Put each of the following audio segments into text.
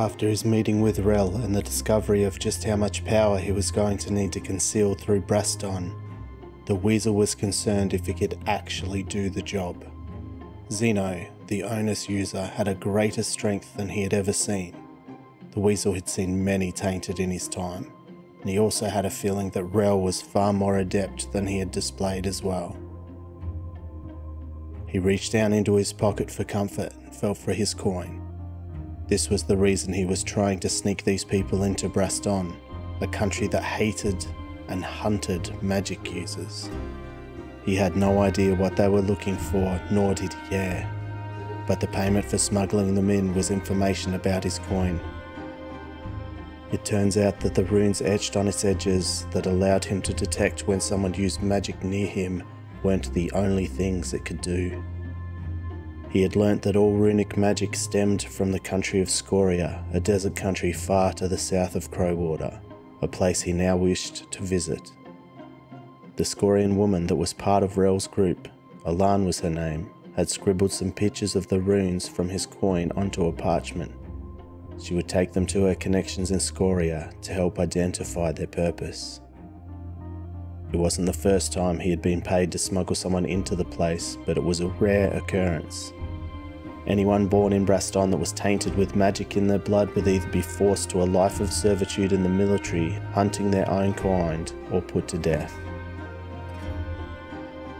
After his meeting with Rel and the discovery of just how much power he was going to need to conceal through Braston, the Weasel was concerned if he could actually do the job. Zeno, the Onus user, had a greater strength than he had ever seen. The Weasel had seen many tainted in his time, and he also had a feeling that Rel was far more adept than he had displayed as well. He reached down into his pocket for comfort and felt for his coin. This was the reason he was trying to sneak these people into Braston, a country that hated and hunted magic users. He had no idea what they were looking for, nor did he care, but the payment for smuggling them in was information about his coin. It turns out that the runes etched on its edges that allowed him to detect when someone used magic near him weren't the only things it could do. He had learnt that all runic magic stemmed from the country of Scoria, a desert country far to the south of Crowwater, a place he now wished to visit. The Scorian woman that was part of Rel's group, Alan was her name, had scribbled some pictures of the runes from his coin onto a parchment. She would take them to her connections in Scoria to help identify their purpose. It wasn't the first time he had been paid to smuggle someone into the place, but it was a rare occurrence. Anyone born in Braston that was tainted with magic in their blood would either be forced to a life of servitude in the military, hunting their own kind, or put to death.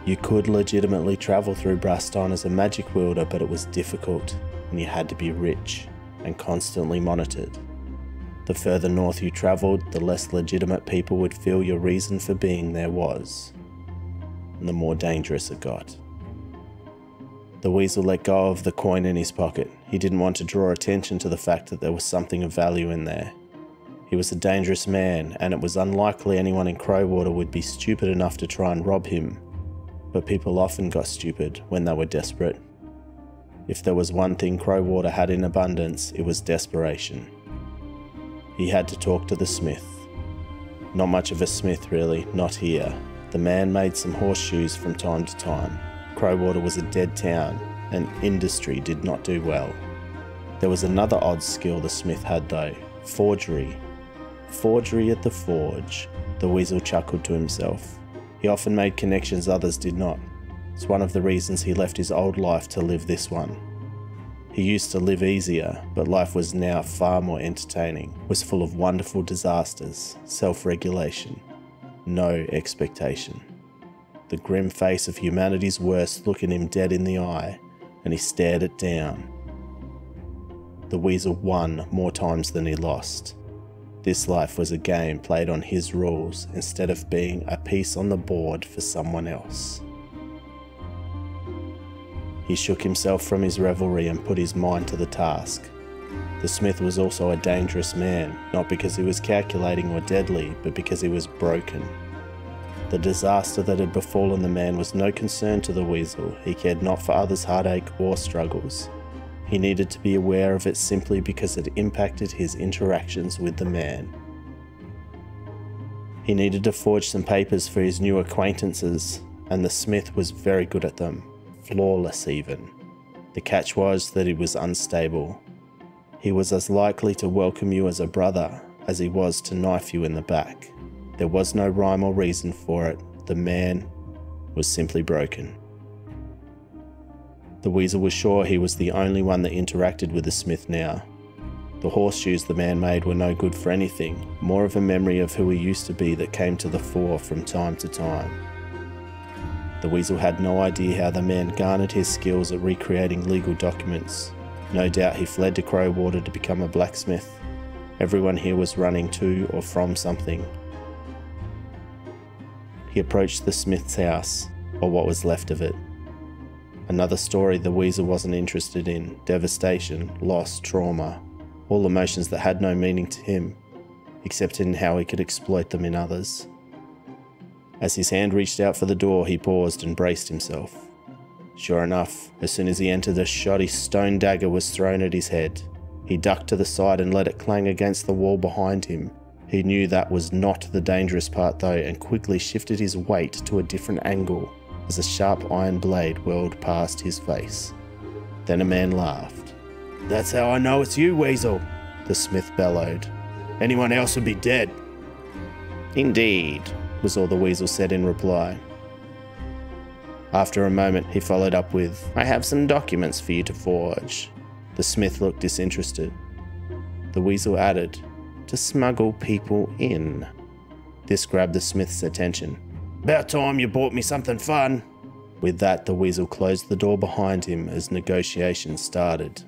You could legitimately travel through Braston as a magic wielder, but it was difficult, and you had to be rich and constantly monitored. The further north you travelled, the less legitimate people would feel your reason for being there was, and the more dangerous it got. The Weasel let go of the coin in his pocket. He didn't want to draw attention to the fact that there was something of value in there. He was a dangerous man, and it was unlikely anyone in Crowwater would be stupid enough to try and rob him, but people often got stupid when they were desperate. If there was one thing Crowwater had in abundance, it was desperation. He had to talk to the smith. Not much of a smith really, not here. The man made some horseshoes from time to time. Crowwater was a dead town, and industry did not do well. There was another odd skill the smith had though, forgery. Forgery at the forge, the Weasel chuckled to himself. He often made connections others did not. It's one of the reasons he left his old life to live this one. He used to live easier, but life was now far more entertaining, was full of wonderful disasters, self-regulation, no expectation. The grim face of humanity's worst looking him dead in the eye, and he stared it down. The Weasel won more times than he lost. This life was a game played on his rules instead of being a piece on the board for someone else. He shook himself from his revelry and put his mind to the task. The smith was also a dangerous man, not because he was calculating or deadly, but because he was broken. The disaster that had befallen the man was no concern to the Weasel. He cared not for others' heartache or struggles. He needed to be aware of it simply because it impacted his interactions with the man. He needed to forge some papers for his new acquaintances, and the smith was very good at them, flawless even. The catch was that he was unstable. He was as likely to welcome you as a brother as he was to knife you in the back. There was no rhyme or reason for it. The man was simply broken. The Weasel was sure he was the only one that interacted with the smith now. The horseshoes the man made were no good for anything, more of a memory of who he used to be that came to the fore from time to time. The Weasel had no idea how the man garnered his skills at recreating legal documents. No doubt he fled to Crowwater to become a blacksmith. Everyone here was running to or from something. He approached the smith's house, or what was left of it. Another story the Weasel wasn't interested in, devastation, loss, trauma, all emotions that had no meaning to him, except in how he could exploit them in others. As his hand reached out for the door, he paused and braced himself. Sure enough, as soon as he entered, a shoddy stone dagger was thrown at his head. He ducked to the side and let it clang against the wall behind him. He knew that was not the dangerous part though, and quickly shifted his weight to a different angle as a sharp iron blade whirled past his face. Then a man laughed. "That's how I know it's you, Weasel," the smith bellowed. "Anyone else would be dead." "Indeed," was all the Weasel said in reply. After a moment, he followed up with, "I have some documents for you to forge." The smith looked disinterested. The Weasel added, "To smuggle people in." This grabbed the smith's attention. "About time you bought me something fun." With that, the Weasel closed the door behind him as negotiations started.